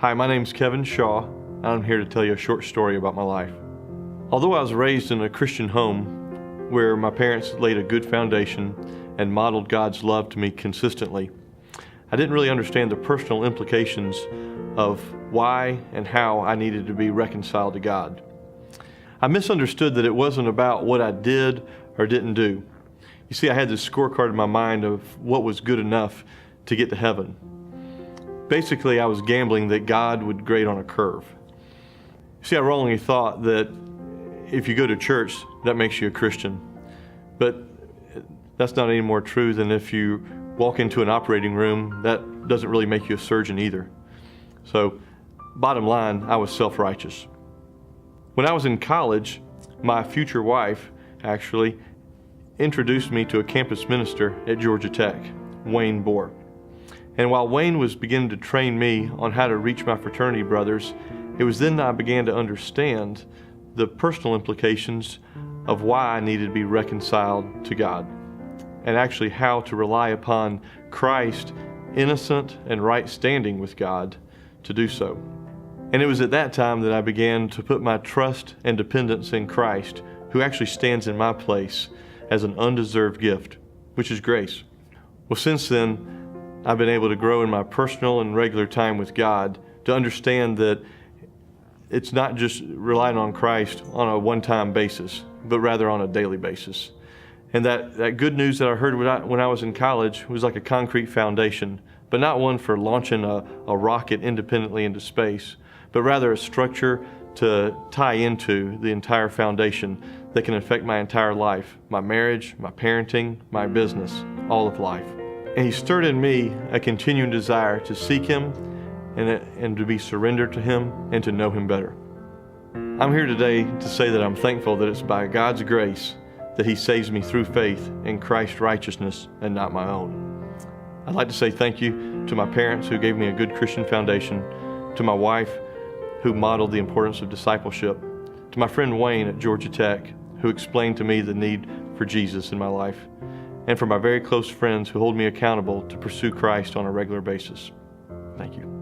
Hi, my name's Kevin Shaw, and I'm here to tell you a short story about my life. Although I was raised in a Christian home where my parents laid a good foundation and modeled God's love to me consistently, I didn't really understand the personal implications of why and how I needed to be reconciled to God. I misunderstood that it wasn't about what I did or didn't do. You see, I had this scorecard in my mind of what was good enough to get to heaven. Basically, I was gambling that God would grade on a curve. See, I wrongly thought that if you go to church, that makes you a Christian. But that's not any more true than if you walk into an operating room, that doesn't really make you a surgeon either. So, bottom line, I was self-righteous. When I was in college, my future wife actually introduced me to a campus minister at Georgia Tech, Wayne Bohr. And while Wayne was beginning to train me on how to reach my fraternity brothers, it was then that I began to understand the personal implications of why I needed to be reconciled to God, and actually how to rely upon Christ's innocent and right standing with God to do so. And it was at that time that I began to put my trust and dependence in Christ, who actually stands in my place as an undeserved gift, which is grace. Well, since then, I've been able to grow in my personal and regular time with God to understand that it's not just relying on Christ on a one-time basis, but rather on a daily basis. And that good news that I heard when I was in college was like a concrete foundation, but not one for launching a rocket independently into space, but rather a structure to tie into the entire foundation that can affect my entire life, my marriage, my parenting, my business, all of life. And He stirred in me a continuing desire to seek Him and to be surrendered to Him and to know Him better. I'm here today to say that I'm thankful that it's by God's grace that He saves me through faith in Christ's righteousness and not my own. I'd like to say thank you to my parents who gave me a good Christian foundation, to my wife who modeled the importance of discipleship, to my friend Wayne at Georgia Tech who explained to me the need for Jesus in my life, and for my very close friends who hold me accountable to pursue Christ on a regular basis. Thank you.